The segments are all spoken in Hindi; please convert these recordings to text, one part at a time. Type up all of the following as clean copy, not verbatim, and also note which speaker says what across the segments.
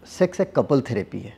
Speaker 1: सेक्स एक कपल थेरेपी है,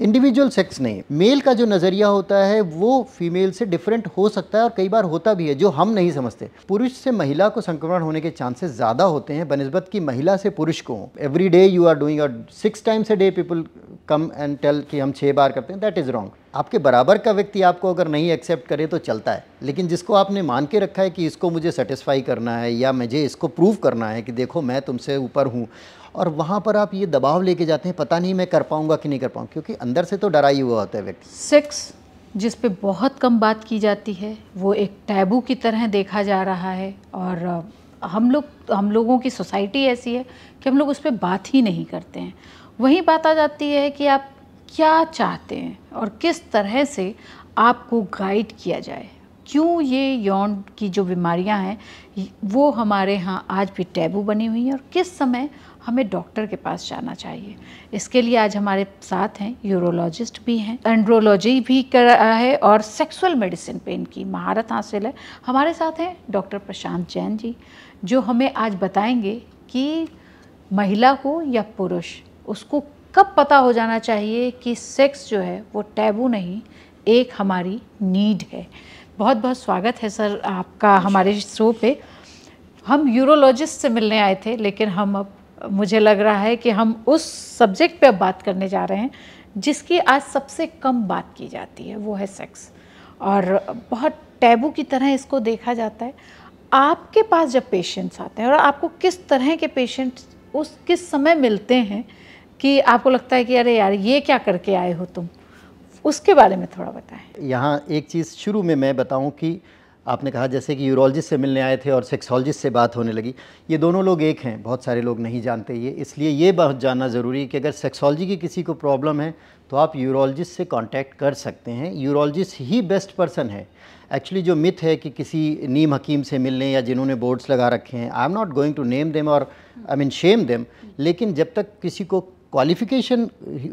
Speaker 1: इंडिविजुअल सेक्स नहीं। मेल का जो नज़रिया होता है वो फीमेल से डिफरेंट हो सकता है और कई बार होता भी है, जो हम नहीं समझते। पुरुष से महिला को संक्रमण होने के चांसेस ज़्यादा होते हैं बनिस्बत कि महिला से पुरुष को हो। Every day you are doing 6 times a day people come and tell कि हम 6 बार करते हैं, दैट इज़ रॉन्ग। आपके बराबर का व्यक्ति आपको अगर नहीं एक्सेप्ट करे तो चलता है, लेकिन जिसको आपने मान के रखा है कि इसको मुझे सेटिस्फाई करना है या मुझे इसको प्रूव करना है कि देखो मैं तुमसे ऊपर हूँ, और वहाँ पर आप ये दबाव लेके जाते हैं, पता नहीं मैं कर पाऊँगा कि नहीं कर पाऊँगा, क्योंकि अंदर से तो डरा ही हुआ होता है व्यक्ति।
Speaker 2: सेक्स जिस पे बहुत कम बात की जाती है वो एक टैबू की तरह देखा जा रहा है, और हम लोगों की सोसाइटी ऐसी है कि हम लोग उस पर बात ही नहीं करते हैं। वही बात आ जाती है कि आप क्या चाहते हैं और किस तरह से आपको गाइड किया जाए। क्यों ये यौन की जो बीमारियां हैं वो हमारे यहाँ आज भी टैबू बनी हुई हैं, और किस समय हमें डॉक्टर के पास जाना चाहिए। इसके लिए आज हमारे साथ हैं यूरोलॉजिस्ट भी हैं, एंड्रोलॉजी भी कर रहा है और सेक्सुअल मेडिसिन पे इनकी महारत हासिल है। हमारे साथ हैं डॉक्टर प्रशांत जैन जी, जो हमें आज बताएंगे कि महिला को या पुरुष उसको कब पता हो जाना चाहिए कि सेक्स जो है वो टैबू नहीं, एक हमारी नीड है। बहुत बहुत स्वागत है सर आपका हमारे शो पे। हम यूरोलॉजिस्ट से मिलने आए थे, लेकिन हम अब मुझे लग रहा है कि हम उस सब्जेक्ट पे अब बात करने जा रहे हैं जिसकी आज सबसे कम बात की जाती है, वो है सेक्स, और बहुत टैबू की तरह इसको देखा जाता है। आपके पास जब पेशेंट्स आते हैं, और आपको किस तरह के पेशेंट्स उस किस समय मिलते हैं कि आपको लगता है कि अरे यार ये क्या करके आए हो तुम, उसके बारे में थोड़ा बताएं।
Speaker 1: यहाँ एक चीज़ शुरू में मैं बताऊँ कि आपने कहा जैसे कि यूरोलॉजिस्ट से मिलने आए थे और सेक्सोलॉजिस्ट से बात होने लगी, ये दोनों लोग एक हैं, बहुत सारे लोग नहीं जानते ये, इसलिए ये बहुत जानना ज़रूरी है कि अगर सेक्सोलॉजी की किसी को प्रॉब्लम है तो आप यूरोलॉजिस्ट से कांटेक्ट कर सकते हैं। यूरोलॉजिस्ट ही बेस्ट पर्सन है। एक्चुअली जो मिथ है कि किसी नीम हकीम से मिलने या जिन्होंने बोर्ड्स लगा रखे हैं, I am not going to name them और आई मीन शेम देम, लेकिन जब तक किसी को qualification,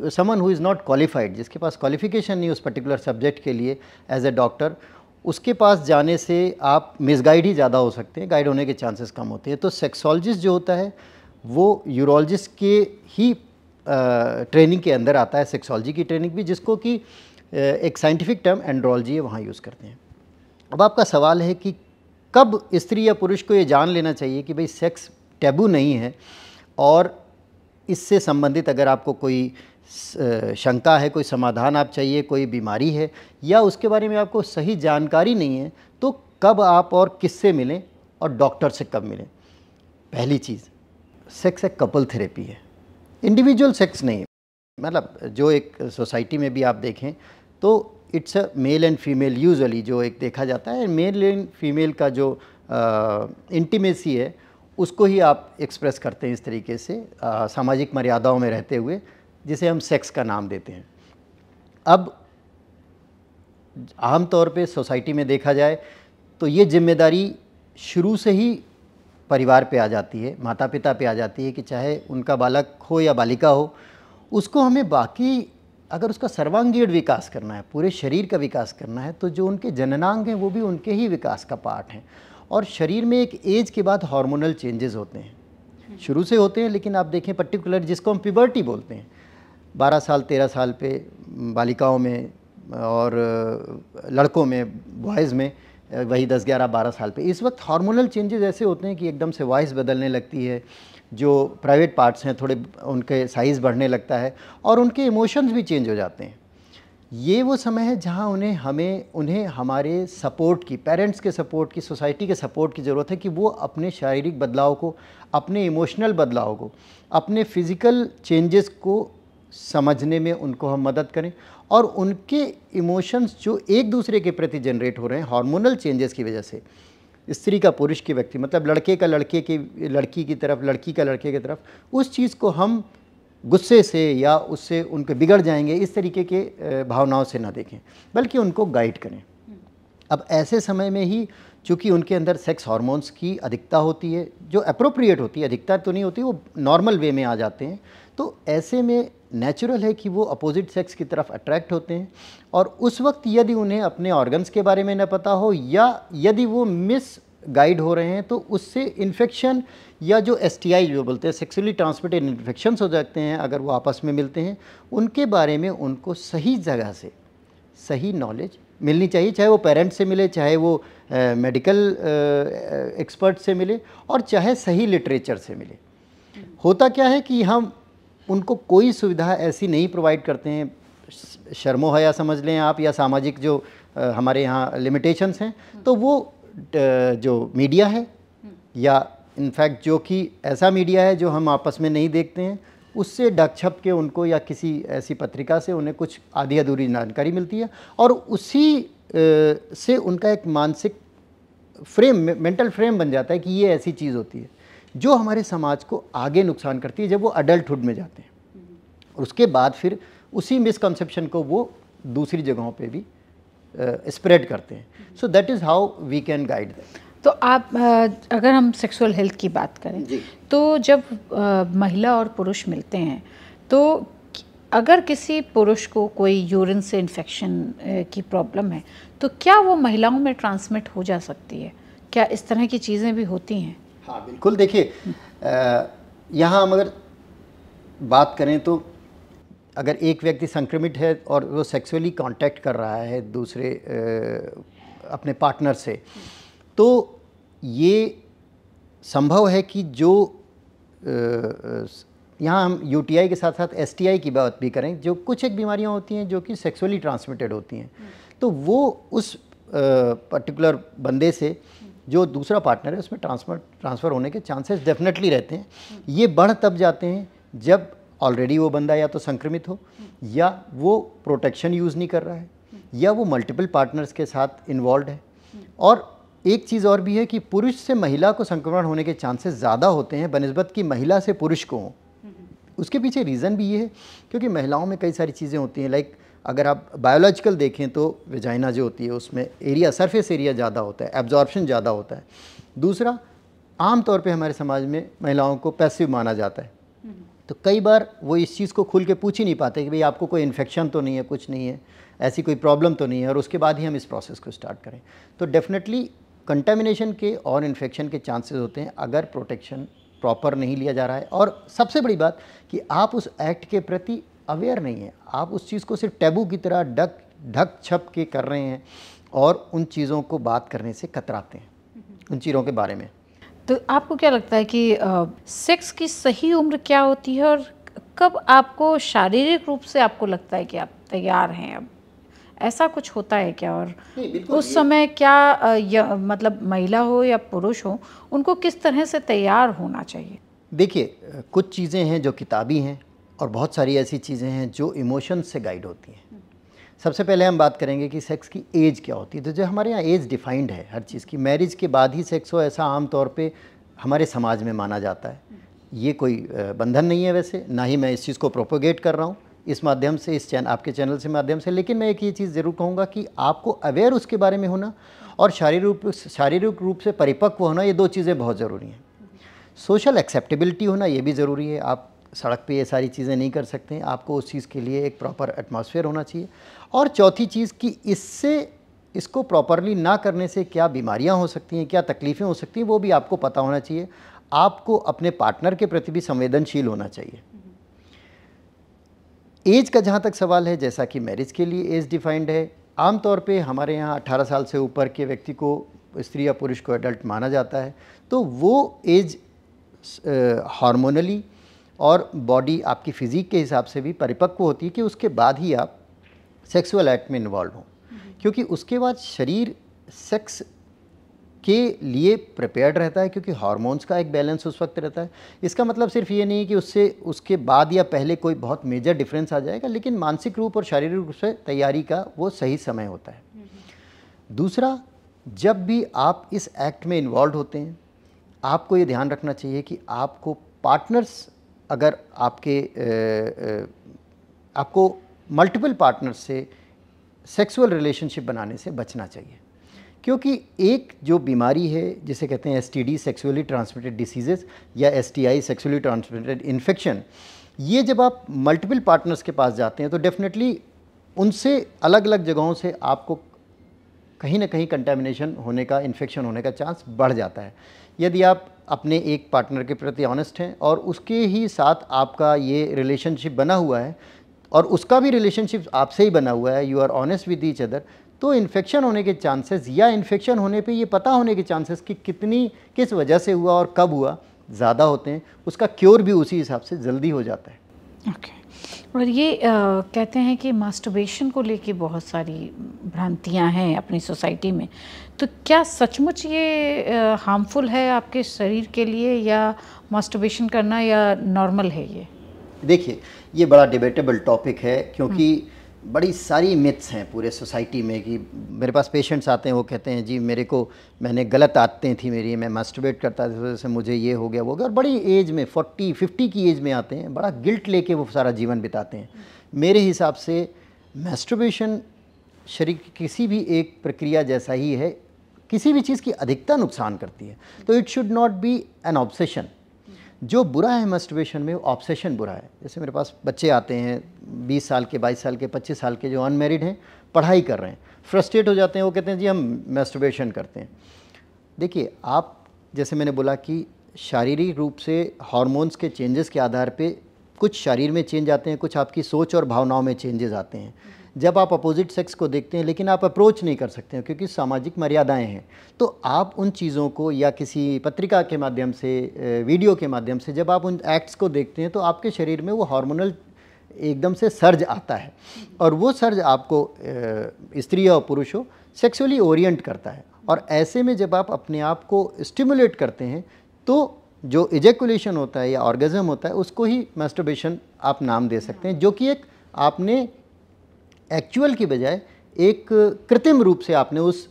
Speaker 1: someone who is not qualified, जिसके पास क्वालिफिकेशन नहीं उस पर्टिकुलर सब्जेक्ट के लिए एज ए डॉक्टर, उसके पास जाने से आप मिसगाइड ही ज़्यादा हो सकते हैं, गाइड होने के चांसेस कम होते हैं। तो सेक्सोलॉजिस्ट जो होता है वो यूरोलॉजिस्ट के ही ट्रेनिंग के अंदर आता है, सेक्सोलॉजी की ट्रेनिंग भी, जिसको कि एक साइंटिफिक टर्म एंड्रोलॉजी है, वहाँ यूज़ करते हैं। अब आपका सवाल है कि कब स्त्री या पुरुष को ये जान लेना चाहिए कि भाई सेक्स टैबू नहीं है, और इससे संबंधित अगर आपको कोई शंका है, कोई समाधान आप चाहिए, कोई बीमारी है या उसके बारे में आपको सही जानकारी नहीं है, तो कब आप और किससे मिलें और डॉक्टर से कब मिलें। पहली चीज़, सेक्स एक कपल थेरेपी है, इंडिविजुअल सेक्स नहीं। मतलब जो एक सोसाइटी में भी आप देखें तो it's a male and female, usually जो एक देखा जाता है मेल एंड फीमेल का जो इंटीमेसी है उसको ही आप एक्सप्रेस करते हैं इस तरीके से, सामाजिक मर्यादाओं में रहते हुए, जिसे हम सेक्स का नाम देते हैं। अब आम तौर पे सोसाइटी में देखा जाए तो ये जिम्मेदारी शुरू से ही परिवार पे आ जाती है, माता पिता पे आ जाती है कि चाहे उनका बालक हो या बालिका हो, उसको हमें बाकी अगर उसका सर्वांगीण विकास करना है, पूरे शरीर का विकास करना है, तो जो उनके जननांग हैं वो भी उनके ही विकास का पार्ट हैं। और शरीर में एक एज के बाद हार्मोनल चेंजेस होते हैं, शुरू से होते हैं, लेकिन आप देखें पर्टिकुलर जिसको हम प्यूबर्टी बोलते हैं, 12 साल 13 साल पे बालिकाओं में और लड़कों में, बॉयज़ में वही 10 11 12 साल पे, इस वक्त हार्मोनल चेंजेस ऐसे होते हैं कि एकदम से वॉइस बदलने लगती है, जो प्राइवेट पार्ट्स हैं थोड़े उनके साइज़ बढ़ने लगता है और उनके इमोशंस भी चेंज हो जाते हैं। ये वो समय है जहाँ उन्हें हमारे सपोर्ट की, पेरेंट्स के सपोर्ट की, सोसाइटी के सपोर्ट की ज़रूरत है कि वो अपने शारीरिक बदलाव को, अपने इमोशनल बदलाव को, अपने फिज़िकल चेंजेस को समझने में उनको हम मदद करें, और उनके इमोशंस जो एक दूसरे के प्रति जनरेट हो रहे हैं हार्मोनल चेंजेस की वजह से, स्त्री का पुरुष की व्यक्ति, मतलब लड़के का लड़के की, लड़की की तरफ, लड़की का लड़के की तरफ, उस चीज़ को हम गुस्से से या उससे उनके बिगड़ जाएंगे इस तरीके के भावनाओं से ना देखें, बल्कि उनको गाइड करें। अब ऐसे समय में ही चूँकि उनके अंदर सेक्स हार्मोन्स की अधिकता होती है, जो अप्रोप्रिएट होती है, अधिकता तो नहीं होती, वो नॉर्मल वे में आ जाते हैं, तो ऐसे में नेचुरल है कि वो अपोजिट सेक्स की तरफ अट्रैक्ट होते हैं। और उस वक्त यदि उन्हें अपने ऑर्गन्स के बारे में न पता हो, या यदि वो मिस गाइड हो रहे हैं तो उससे इन्फेक्शन या जो STI जो बोलते हैं सेक्सुअली ट्रांसमिटेड इन्फेक्शंस हो जाते हैं, अगर वो आपस में मिलते हैं, उनके बारे में उनको सही जगह से सही नॉलेज मिलनी चाहिए, चाहे वो पेरेंट्स से मिले, चाहे वो मेडिकल एक्सपर्ट से मिले, और चाहे सही लिटरेचर से मिले। होता क्या है कि हम उनको कोई सुविधा ऐसी नहीं प्रोवाइड करते हैं, शर्मो हया समझ लें आप, या सामाजिक जो हमारे यहाँ लिमिटेशंस हैं, तो वो जो मीडिया है, या इनफैक्ट जो कि ऐसा मीडिया है जो हम आपस में नहीं देखते हैं, उससे डक छप के उनको या किसी ऐसी पत्रिका से उन्हें कुछ आधी अधूरी जानकारी मिलती है, और उसी से उनका एक मानसिक फ्रेम, मेंटल फ्रेम बन जाता है कि ये ऐसी चीज़ होती है जो हमारे समाज को आगे नुकसान करती है जब वो अडल्टहुड में जाते हैं, और उसके बाद फिर उसी मिसकंसेप्शन को वो दूसरी जगहों पे भी स्प्रेड करते हैं। So that is how we can guide them.
Speaker 2: तो आप अगर हम सेक्सुअल हेल्थ की बात करें तो जब महिला और पुरुष मिलते हैं, तो अगर किसी पुरुष को कोई यूरिन से इन्फेक्शन की प्रॉब्लम है, तो क्या वो महिलाओं में ट्रांसमिट हो जा सकती है? क्या इस तरह की चीज़ें भी होती हैं?
Speaker 1: हाँ बिल्कुल। देखिए, यहाँ हम अगर बात करें तो अगर एक व्यक्ति संक्रमित है और वो सेक्सुअली कांटेक्ट कर रहा है दूसरे अपने पार्टनर से, तो ये संभव है कि जो यहाँ हम UTI के साथ साथ STI की बात भी करें, जो कुछ एक बीमारियाँ होती हैं जो कि सेक्सुअली ट्रांसमिटेड होती हैं, तो वो उस पर्टिकुलर बंदे से जो दूसरा पार्टनर है उसमें ट्रांसफ़र होने के चांसेस डेफिनेटली रहते हैं। ये बढ़ तब जाते हैं जब ऑलरेडी वो बंदा या तो संक्रमित हो, या वो प्रोटेक्शन यूज़ नहीं कर रहा है, या वो मल्टीपल पार्टनर्स के साथ इन्वॉल्व है। और एक चीज़ और भी है कि पुरुष से महिला को संक्रमण होने के चांसेस ज़्यादा होते हैं बनिस्बत कि महिला से पुरुष को हों। उसके पीछे रीज़न भी ये है क्योंकि महिलाओं में कई सारी चीज़ें होती हैं, लाइक अगर आप बायोलॉजिकल देखें तो वेजाइना जो होती है उसमें एरिया, सरफेस एरिया ज़्यादा होता है, एब्जॉर्प्शन ज़्यादा होता है। दूसरा, आम तौर पे हमारे समाज में महिलाओं को पैसिव माना जाता है, तो कई बार वो इस चीज़ को खुल के पूछ ही नहीं पाते कि भाई आपको कोई इन्फेक्शन तो नहीं है, कुछ नहीं है, ऐसी कोई प्रॉब्लम तो नहीं है, और उसके बाद ही हम इस प्रोसेस को स्टार्ट करें। तो डेफिनेटली कंटेमिनेशन के और इन्फेक्शन के चांसेस होते हैं अगर प्रोटेक्शन प्रॉपर नहीं लिया जा रहा है। और सबसे बड़ी बात कि आप उस एक्ट के प्रति अवेयर नहीं है, आप उस चीज़ को सिर्फ टैबू की तरह ढक छप के कर रहे हैं और उन चीज़ों को बात करने से कतराते हैं, उन चीज़ों के बारे में।
Speaker 2: तो आपको क्या लगता है कि सेक्स की सही उम्र क्या होती है, और कब आपको शारीरिक रूप से आपको लगता है कि आप तैयार हैं? अब ऐसा कुछ होता है क्या? और उस समय क्या मतलब महिला हो या पुरुष हो, उनको किस तरह से तैयार होना चाहिए?
Speaker 1: देखिए, कुछ चीज़ें हैं जो किताबी हैं और बहुत सारी ऐसी चीज़ें हैं जो इमोशन से गाइड होती हैं। सबसे पहले हम बात करेंगे कि सेक्स की एज क्या होती है। तो जो हमारे यहाँ एज डिफाइंड है हर चीज़ की, मैरिज के बाद ही सेक्स हो ऐसा आम तौर पे हमारे समाज में माना जाता है। ये कोई बंधन नहीं है वैसे, ना ही मैं इस चीज़ को प्रोपोगेट कर रहा हूँ इस माध्यम से, आपके चैनल से माध्यम से। लेकिन मैं एक ये चीज़ ज़रूर कहूँगा कि आपको अवेयर उसके बारे में होना और शारीरिक रूप से परिपक्व होना, ये दो चीज़ें बहुत ज़रूरी हैं। सोशल एक्सेप्टेबिलिटी होना ये भी ज़रूरी है। आप सड़क पे ये सारी चीज़ें नहीं कर सकते हैं, आपको उस चीज़ के लिए एक प्रॉपर एटमॉस्फेयर होना चाहिए। और चौथी चीज़ कि इसको प्रॉपरली ना करने से क्या बीमारियां हो सकती हैं, क्या तकलीफ़ें हो सकती हैं, वो भी आपको पता होना चाहिए। आपको अपने पार्टनर के प्रति भी संवेदनशील होना चाहिए। एज का जहाँ तक सवाल है, जैसा कि मैरिज के लिए एज डिफाइंड है, आमतौर पे हमारे यहाँ 18 साल से ऊपर के व्यक्ति को, स्त्री या पुरुष को एडल्ट माना जाता है। तो वो एज हार्मोनली और बॉडी आपकी फ़िज़ीक के हिसाब से भी परिपक्व होती है कि उसके बाद ही आप सेक्सुअल एक्ट में इन्वॉल्व हों, क्योंकि उसके बाद शरीर सेक्स के लिए प्रिपेयर्ड रहता है, क्योंकि हार्मोन्स का एक बैलेंस उस वक्त रहता है। इसका मतलब सिर्फ ये नहीं कि उसके बाद या पहले कोई बहुत मेजर डिफरेंस आ जाएगा, लेकिन मानसिक रूप और शारीरिक रूप से तैयारी का वो सही समय होता है। दूसरा, जब भी आप इस एक्ट में इन्वॉल्व होते हैं, आपको ये ध्यान रखना चाहिए कि आपको पार्टनर्स, अगर आपको मल्टीपल पार्टनर्स से सेक्सुअल रिलेशनशिप बनाने से बचना चाहिए, क्योंकि एक जो बीमारी है जिसे कहते हैं STD, सेक्सुअली ट्रांसमिटेड डिसीजेस, या STI, सेक्सुअली ट्रांसमिटेड इन्फेक्शन, ये जब आप मल्टीपल पार्टनर्स के पास जाते हैं तो डेफिनेटली उनसे अलग अलग जगहों से आपको कहीं ना कहीं कंटेमिनेशन होने का, इन्फेक्शन होने का चांस बढ़ जाता है। यदि आप अपने एक पार्टनर के प्रति ऑनेस्ट हैं और उसके ही साथ आपका ये रिलेशनशिप बना हुआ है और उसका भी रिलेशनशिप आपसे ही बना हुआ है, you are honest with each other, तो इन्फेक्शन होने के चांसेस या इन्फेक्शन होने पे ये पता होने के चांसेस कि किस वजह से हुआ और कब हुआ ज़्यादा होते हैं। उसका क्योर भी उसी हिसाब से जल्दी हो जाता है।
Speaker 2: ओके। और ये कहते हैं कि मास्टरबेशन को लेके बहुत सारी भ्रांतियां हैं अपनी सोसाइटी में, तो क्या सचमुच ये हार्मफुल है आपके शरीर के लिए, या मास्टरबेशन करना या नॉर्मल है ये?
Speaker 1: देखिए, ये बड़ा डिबेटेबल टॉपिक है, क्योंकि बड़ी सारी मिथ्स हैं पूरे सोसाइटी में कि मेरे पास पेशेंट्स आते हैं, वो कहते हैं जी मैंने गलत आदतें थी मेरी, मैं मास्टरबेट करता था, इस वजह से मुझे ये हो गया वो हो गया, और बड़ी एज में 40-50 की एज में आते हैं, बड़ा गिल्ट लेके वो सारा जीवन बिताते हैं। मेरे हिसाब से मास्टरबेशन शरीर की किसी भी एक प्रक्रिया जैसा ही है, किसी भी चीज़ की अधिकता नुकसान करती है, तो it should not be N obsession. जो बुरा है मास्टरबेशन में, वो ऑब्सेशन बुरा है। जैसे मेरे पास बच्चे आते हैं 20 साल के, 22 साल के, 25 साल के, जो अनमैरिड हैं, पढ़ाई कर रहे हैं, फ्रस्ट्रेट हो जाते हैं, वो कहते हैं जी हम मास्टरबेशन करते हैं। देखिए, आप जैसे मैंने बोला कि शारीरिक रूप से हार्मोन्स के चेंजेस के आधार पे कुछ शरीर में चेंज आते हैं, कुछ आपकी सोच और भावनाओं में चेंजेस आते हैं। जब आप अपोजिट सेक्स को देखते हैं, लेकिन आप अप्रोच नहीं कर सकते हैं क्योंकि सामाजिक मर्यादाएं हैं, तो आप उन चीज़ों को या किसी पत्रिका के माध्यम से, वीडियो के माध्यम से जब आप उन एक्ट्स को देखते हैं, तो आपके शरीर में वो हार्मोनल एकदम से सर्ज आता है, और वो सर्ज आपको स्त्री और पुरुष हो सेक्सुअली ओरिएंट करता है। और ऐसे में जब आप अपने आप को स्टिमुलेट करते हैं, तो जो इजैकुलेशन होता है या ऑर्गेज़म होता है, उसको ही मास्टरबेशन आप नाम दे सकते हैं, जो कि एक आपने एक्चुअल की बजाय एक कृत्रिम रूप से आपने उस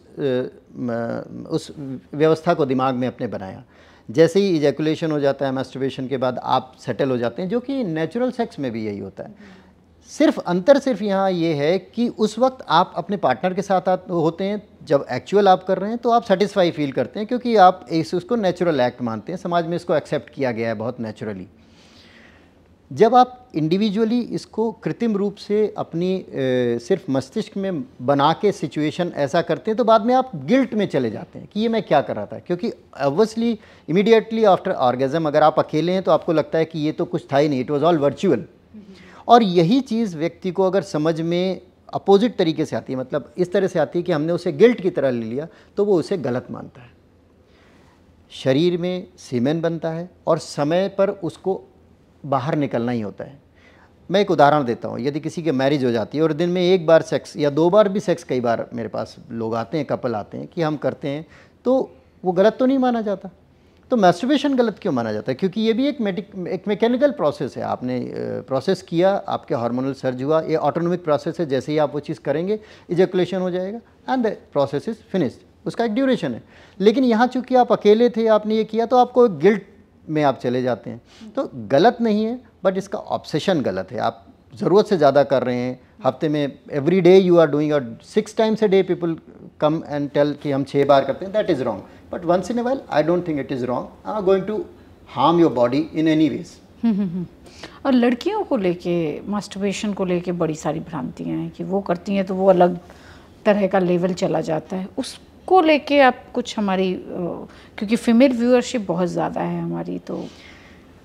Speaker 1: व्यवस्था को दिमाग में अपने बनाया। जैसे ही इजैकुलेशन हो जाता है मास्टरबेशन के बाद, आप सेटल हो जाते हैं, जो कि नेचुरल सेक्स में भी यही होता है। सिर्फ यहाँ ये है कि उस वक्त आप अपने पार्टनर के साथ होते हैं, जब एक्चुअल आप कर रहे हैं तो आप सेटिस्फाई फील करते हैं, क्योंकि आप उसको नेचुरल एक्ट मानते हैं, समाज में इसको एक्सेप्ट किया गया है बहुत नेचुरली। जब आप इंडिविजुअली इसको कृत्रिम रूप से अपनी सिर्फ मस्तिष्क में बना के सिचुएशन ऐसा करते हैं, तो बाद में आप गिल्ट में चले जाते हैं कि ये मैं क्या कर रहा था, क्योंकि ऑब्वियसली इमीडिएटली आफ्टर ऑर्गेज़म अगर आप अकेले हैं तो आपको लगता है कि ये तो कुछ था ही नहीं, इट वाज ऑल वर्चुअल। और यही चीज़ व्यक्ति को अगर समझ में अपोजिट तरीके से आती है, मतलब इस तरह से आती है कि हमने उसे गिल्ट की तरह ले लिया, तो वो उसे गलत मानता है। शरीर में सीमेन बनता है और समय पर उसको बाहर निकलना ही होता है। मैं एक उदाहरण देता हूँ, यदि किसी की मैरिज हो जाती है और दिन में एक बार सेक्स या 2 बार भी सेक्स, कई बार मेरे पास लोग आते हैं, कपल आते हैं कि हम करते हैं, तो वो गलत तो नहीं माना जाता? तो मास्टरबेशन गलत क्यों माना जाता है? क्योंकि ये भी एक मैकेनिकल प्रोसेस है। आपने प्रोसेस किया, आपके हार्मोनल सर्ज हुआ, ये ऑटोनोमिक प्रोसेस है। जैसे ही आप वो चीज़ करेंगे, इजैकुलेशन हो जाएगा and the process is finished. उसका एक ड्यूरेशन है। लेकिन यहाँ चूँकि आप अकेले थे, आपने ये किया, तो आपको गिल्ट में आप चले जाते हैं। तो गलत नहीं है, बट इसका ऑब्सेशन गलत है। आप ज़रूरत से ज़्यादा कर रहे हैं। हफ्ते में every day you are doing, और 6 times a day people come and tell कि हम 6 बार करते हैं, that is wrong. But once in a while I don't think it is wrong. I am going to harm your body in any ways.
Speaker 2: और लड़कियों को लेके मास्टरबेशन को लेके बड़ी सारी भ्रांतियाँ हैं कि वो करती हैं तो वो अलग तरह का लेवल चला जाता है। उसको लेके आप कुछ हमारी, क्योंकि फीमेल व्यूअरशिप बहुत ज़्यादा है हमारी, तो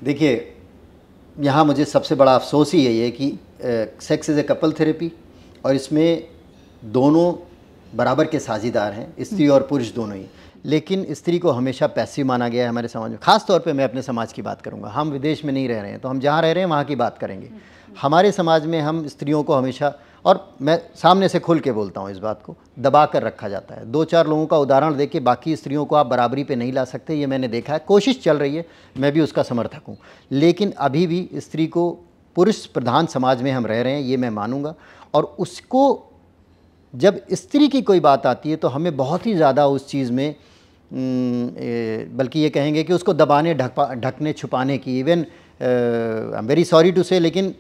Speaker 1: देखिए, यहाँ मुझे सबसे बड़ा अफसोस ही यही है कि sex is a couple therapy, और इसमें दोनों बराबर के साझीदार हैं, स्त्री और पुरुष दोनों ही। लेकिन स्त्री को हमेशा पैसिव माना गया है हमारे समाज में। ख़ास तौर पे मैं अपने समाज की बात करूँगा। हम विदेश में नहीं रह रहे हैं, तो हम जहाँ रह रहे हैं वहाँ की बात करेंगे। हमारे समाज में हम स्त्रियों को हमेशा, और मैं सामने से खुल के बोलता हूँ, इस बात को दबा कर रखा जाता है। 2-4 लोगों का उदाहरण देके बाकी स्त्रियों को आप बराबरी पे नहीं ला सकते, ये मैंने देखा है। कोशिश चल रही है, मैं भी उसका समर्थक हूँ। लेकिन अभी भी स्त्री को, पुरुष प्रधान समाज में हम रह रहे हैं, ये मैं मानूंगा। और उसको जब स्त्री की कोई बात आती है तो हमें बहुत ही ज़्यादा उस चीज़ में, बल्कि ये कहेंगे कि उसको दबाने, ढकने, छुपाने की, even I am very sorry to say, लेकिन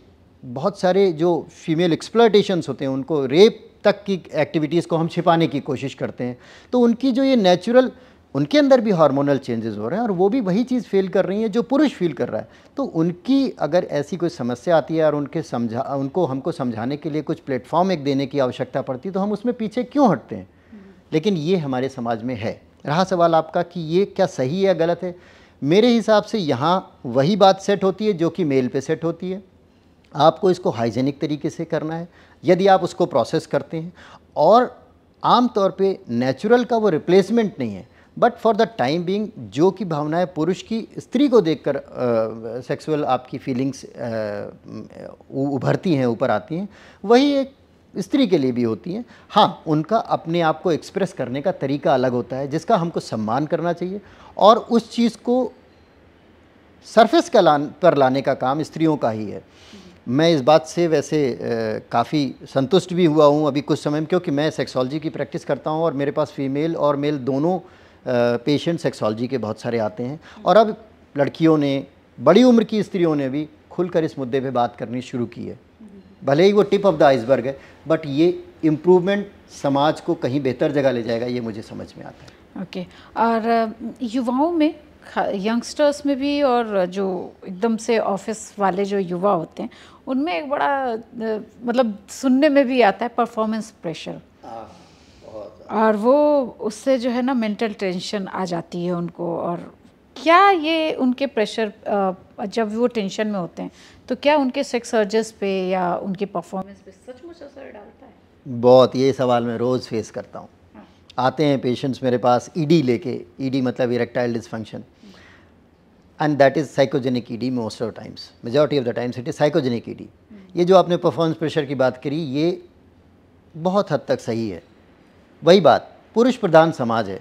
Speaker 1: बहुत सारे जो फीमेल एक्सप्लॉयटेशंस होते हैं, उनको रेप तक की एक्टिविटीज़ को हम छिपाने की कोशिश करते हैं। तो उनकी जो ये नेचुरल, उनके अंदर भी हार्मोनल चेंजेस हो रहे हैं और वो भी वही चीज़ फील कर रही हैं जो पुरुष फील कर रहा है। तो उनकी अगर ऐसी कोई समस्या आती है और उनको हमको समझाने के लिए कुछ प्लेटफॉर्म एक देने की आवश्यकता पड़ती है, तो हम उसमें पीछे क्यों हटते हैं? लेकिन ये हमारे समाज में है। रहा सवाल आपका कि ये क्या सही है या गलत है, मेरे हिसाब से यहाँ वही बात सेट होती है जो कि मेल पे सेट होती है। आपको इसको हाइजेनिक तरीके से करना है, यदि आप उसको प्रोसेस करते हैं, और आम तौर पे नेचुरल का वो रिप्लेसमेंट नहीं है, but for the time being जो कि भावनाएं पुरुष की स्त्री को देखकर सेक्सुअल आपकी फीलिंग्स उभरती हैं, ऊपर आती हैं, वही एक स्त्री के लिए भी होती हैं। हाँ, उनका अपने आप को एक्सप्रेस करने का तरीका अलग होता है, जिसका हमको सम्मान करना चाहिए, और उस चीज़ को सरफेस पर लाने का काम स्त्रियों का ही है। मैं इस बात से वैसे काफ़ी संतुष्ट भी हुआ हूँ अभी कुछ समय में, क्योंकि मैं सेक्सोलॉजी की प्रैक्टिस करता हूँ और मेरे पास फीमेल और मेल दोनों पेशेंट सेक्सोलॉजी के बहुत सारे आते हैं, और अब लड़कियों ने, बड़ी उम्र की स्त्रियों ने भी खुलकर इस मुद्दे पे बात करनी शुरू की है। भले ही वो टिप ऑफ द आइसबर्ग है, बट ये इम्प्रूवमेंट समाज को कहीं बेहतर जगह ले जाएगा, ये मुझे समझ में आता है।
Speaker 2: ओके और युवाओं में, यंगस्टर्स में भी, और जो एकदम से ऑफिस वाले जो युवा होते हैं उनमें एक बड़ा मतलब सुनने में भी आता है परफॉर्मेंस प्रेशर, और वो उससे जो है ना मेंटल टेंशन आ जाती है उनको। और क्या ये उनके प्रेशर, जब वो टेंशन में होते हैं तो क्या उनके सेक्स अर्जेस पे या उनकी परफॉर्मेंस पे सचमुच असर डालता है?
Speaker 1: बहुत, ये सवाल मैं रोज़ फेस करता हूँ। आते हैं पेशेंट्स मेरे पास ईडी लेके, ईडी मतलब erectile dysfunction, and that is psychogenic ED most of times, majority of the times it is psychogenic ED. ये जो आपने परफॉर्मेंस प्रेशर की बात करी, ये बहुत हद तक सही है। वही बात, पुरुष प्रधान समाज है,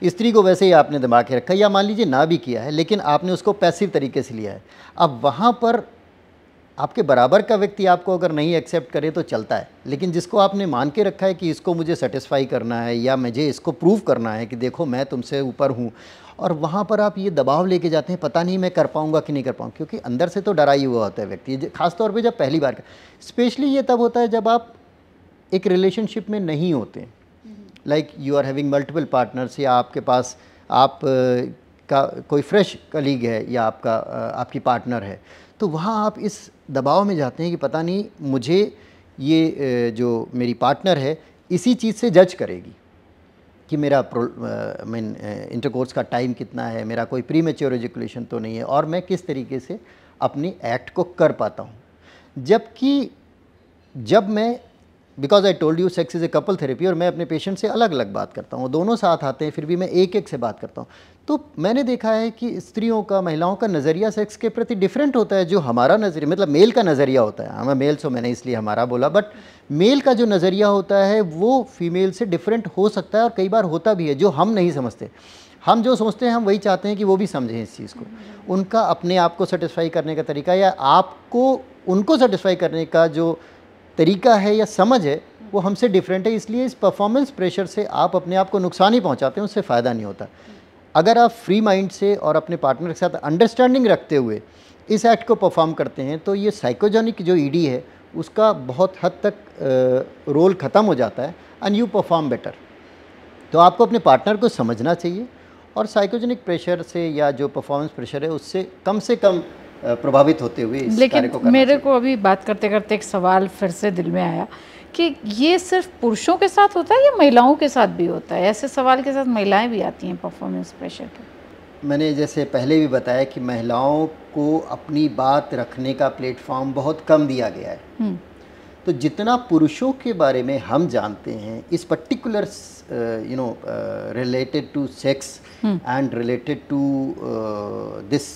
Speaker 1: स्त्री को वैसे ही आपने दबा के रखा, या मान लीजिए ना भी किया है, लेकिन आपने उसको पैसिव तरीके से लिया है। अब वहाँ पर आपके बराबर का व्यक्ति आपको अगर नहीं एक्सेप्ट करे तो चलता है, लेकिन जिसको आपने मान के रखा है कि इसको मुझे सेटिस्फाई करना है या मुझे इसको प्रूव करना है कि देखो मैं तुमसे ऊपर हूँ, और वहाँ पर आप ये दबाव लेके जाते हैं, पता नहीं मैं कर पाऊँगा कि नहीं कर पाऊँ, क्योंकि अंदर से तो डरा ही हुआ होता है व्यक्ति, खासतौर पर जब पहली बार। स्पेशली ये तब होता है जब आप एक रिलेशनशिप में नहीं होते, like you are having multiple partners, या आपके पास आप का कोई फ्रेश कलीग है या आपकी पार्टनर है, तो वहाँ आप इस दबाव में जाते हैं कि पता नहीं मुझे ये जो मेरी पार्टनर है इसी चीज़ से जज करेगी कि मेरा इंटरकोर्स का टाइम कितना है, मेरा कोई प्रीमेच्योर एजुकेशन तो नहीं है, और मैं किस तरीके से अपनी एक्ट को कर पाता हूँ। जबकि जब मैं, because I told you sex is a couple therapy, और मैं अपने पेशेंट से अलग अलग बात करता हूँ, दोनों साथ आते हैं, फिर भी मैं एक एक से बात करता हूँ, तो मैंने देखा है कि स्त्रियों का, महिलाओं का नज़रिया सेक्स के प्रति डिफरेंट होता है। जो हमारा नज़रिया, मतलब मेल का नज़रिया होता है, मैं मेल सो मैंने इसलिए हमारा बोला, बट मेल का जो नज़रिया होता है वो फीमेल से डिफरेंट हो सकता है, और कई बार होता भी है, जो हम नहीं समझते। हम जो सोचते हैं, हम वही चाहते हैं कि वो भी समझें इस चीज़ को। उनका अपने आप को सेटिस्फाई करने का तरीका, या आपको उनको सेटिस्फाई करने का जो तरीका है या समझ है, वो हमसे डिफरेंट है। इसलिए इस परफॉर्मेंस प्रेशर से आप अपने आप को नुकसान ही पहुंचाते हैं, उससे फ़ायदा नहीं होता। अगर आप फ्री माइंड से और अपने पार्टनर के साथ अंडरस्टैंडिंग रखते हुए इस एक्ट को परफॉर्म करते हैं, तो ये साइकोजेनिक जो ईडी है उसका बहुत हद तक रोल ख़त्म हो जाता है, एंड यू परफॉर्म बेटर। तो आपको अपने पार्टनर को समझना चाहिए, और साइकोजेनिक प्रेशर से या जो परफॉर्मेंस प्रेशर है उससे कम प्रभावित होते हुए इस कार्य को करना।
Speaker 2: मेरे को अभी बात करते करते एक सवाल फिर से दिल में आया कि ये सिर्फ पुरुषों के साथ होता है या महिलाओं के साथ भी होता है? ऐसे सवाल के साथ महिलाएं भी आती हैं परफॉर्मेंस प्रेशर के।
Speaker 1: मैंने जैसे पहले भी बताया कि महिलाओं को अपनी बात रखने का प्लेटफॉर्म बहुत कम दिया गया है। तो जितना पुरुषों के बारे में हम जानते हैं इस particular related to sex and related to this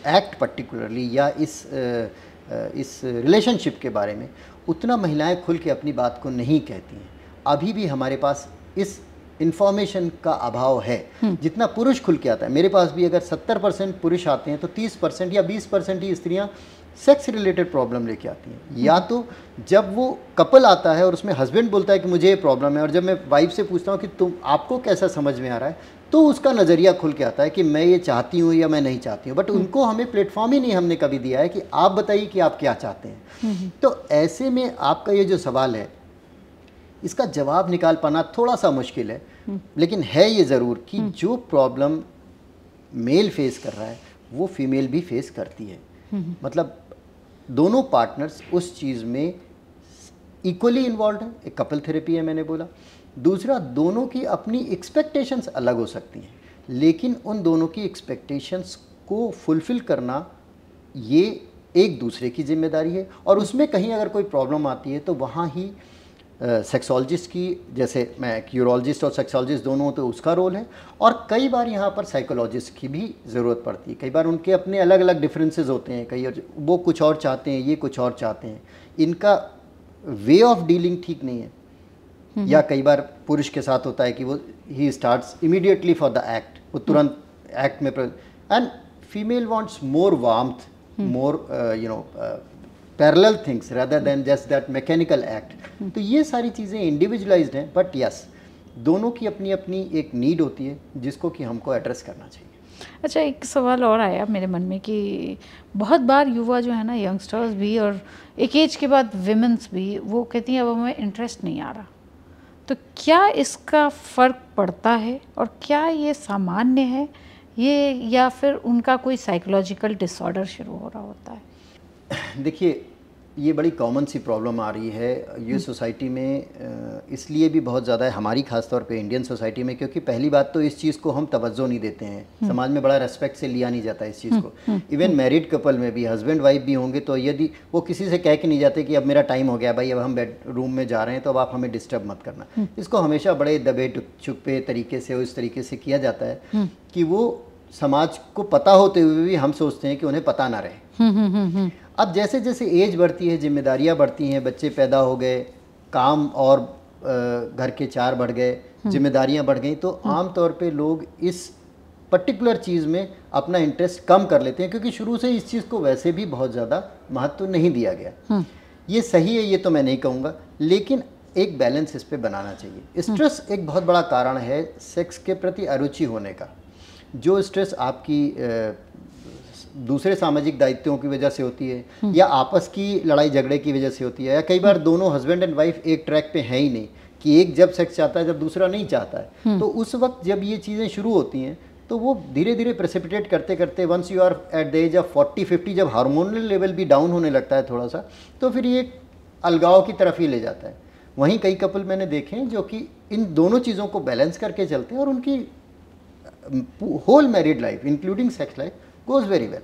Speaker 1: act particularly, या इस रिलेशनशिप के बारे में, उतना महिलाएं खुल के अपनी बात को नहीं कहती हैं। अभी भी हमारे पास इस इन्फॉर्मेशन का अभाव है जितना पुरुष खुल के आता है। मेरे पास भी अगर 70% पुरुष आते हैं तो 30% या 20% ही स्त्रियां सेक्स रिलेटेड प्रॉब्लम लेके आती हैं। या तो जब वो कपल आता है और उसमें हस्बैंड बोलता है कि मुझे ये प्रॉब्लम है, और जब मैं वाइफ से पूछता हूँ कि आपको कैसा समझ में आ रहा है, तो उसका नज़रिया खुल के आता है कि मैं ये चाहती हूँ या मैं नहीं चाहती हूँ। बट उनको हमें प्लेटफॉर्म ही नहीं हमने कभी दिया है कि आप बताइए कि आप क्या चाहते हैं। तो ऐसे में आपका ये जो सवाल है, इसका जवाब निकाल पाना थोड़ा सा मुश्किल है, लेकिन है ये ज़रूर कि जो प्रॉब्लम मेल फेस कर रहा है वो फीमेल भी फेस करती है। मतलब दोनों पार्टनर्स उस चीज़ में इक्वली इन्वॉल्व हैं। एक कपल थेरेपी है मैंने बोला, दूसरा, दोनों की अपनी एक्सपेक्टेशंस अलग हो सकती हैं, लेकिन उन दोनों की एक्सपेक्टेशंस को फुलफ़िल करना ये एक दूसरे की जिम्मेदारी है। और उसमें कहीं अगर कोई प्रॉब्लम आती है तो वहाँ ही सेक्सोलॉजिस्ट की, जैसे मैं यूरोलॉजिस्ट और सेक्सोलॉजिस्ट दोनों, तो उसका रोल है। और कई बार यहाँ पर साइकोलॉजिस्ट की भी ज़रूरत पड़ती है। कई बार उनके अपने अलग अलग डिफरेंसेस होते हैं, कई वो कुछ और चाहते हैं, ये कुछ और चाहते हैं, इनका वे ऑफ डीलिंग ठीक नहीं है। या कई बार पुरुष के साथ होता है कि वो he starts immediately for the act, वो तुरंत एक्ट में, and female wants more warmth, more parallel things rather than just that mechanical act. तो ये सारी चीज़ें इंडिविजुअलाइज्ड हैं, बट यस, दोनों की अपनी अपनी एक नीड होती है जिसको कि हमको एड्रेस करना चाहिए।
Speaker 2: अच्छा, एक सवाल और आया मेरे मन में कि बहुत बार युवा जो है ना, यंगस्टर्स भी और एक एज के बाद विमेंस भी, वो कहती हैं अब हमें इंटरेस्ट नहीं आ रहा। तो क्या इसका फ़र्क पड़ता है और क्या ये सामान्य है ये, या फिर उनका कोई साइकोलॉजिकल डिसऑर्डर शुरू हो रहा होता है?
Speaker 1: देखिए, ये बड़ी कॉमन सी प्रॉब्लम आ रही है ये सोसाइटी में, इसलिए भी बहुत ज़्यादा है हमारी, खास तौर पे इंडियन सोसाइटी में, क्योंकि पहली बात तो इस चीज़ को हम तवज्जो नहीं देते हैं, समाज में बड़ा रेस्पेक्ट से लिया नहीं जाता इस चीज़ को। इवन मैरिड कपल में भी, हस्बैंड वाइफ भी होंगे, तो यदि वो किसी से कह के नहीं जाते कि अब मेरा टाइम हो गया भाई, अब हम बेडरूम में जा रहे हैं, तो अब आप हमें डिस्टर्ब मत करना। इसको हमेशा बड़े दबे छुपे तरीके से, उस तरीके से किया जाता है कि वो समाज को पता होते हुए भी हम सोचते हैं कि उन्हें पता ना रहे। अब जैसे जैसे एज बढ़ती है, जिम्मेदारियां बढ़ती हैं, बच्चे पैदा हो गए, काम और घर के 4 बढ़ गए, जिम्मेदारियां बढ़ गई, तो आम तौर पे लोग इस पर्टिकुलर चीज़ में अपना इंटरेस्ट कम कर लेते हैं, क्योंकि शुरू से इस चीज़ को वैसे भी बहुत ज़्यादा महत्व नहीं दिया गया। ये सही है, ये तो मैं नहीं कहूँगा, लेकिन एक बैलेंस इस पर बनाना चाहिए। स्ट्रेस एक बहुत बड़ा कारण है सेक्स के प्रति अरुचि होने का। जो स्ट्रेस आपकी दूसरे सामाजिक दायित्वों की वजह से होती है, या आपस की लड़ाई झगड़े की वजह से होती है, या कई बार दोनों हस्बैंड एंड वाइफ एक ट्रैक पे है ही नहीं, कि एक जब सेक्स चाहता है जब दूसरा नहीं चाहता है, तो उस वक्त जब ये चीज़ें शुरू होती हैं तो वो धीरे धीरे प्रेसिपिटेट करते करते, once you are at the age of 40-50, जब हार्मोनल लेवल भी डाउन होने लगता है थोड़ा सा, तो फिर ये अलगाव की तरफ ही ले जाता है। वहीं कई कपल मैंने देखे हैं जो कि इन दोनों चीज़ों को बैलेंस करके चलते हैं, और उनकी whole married life including sex life goes very well.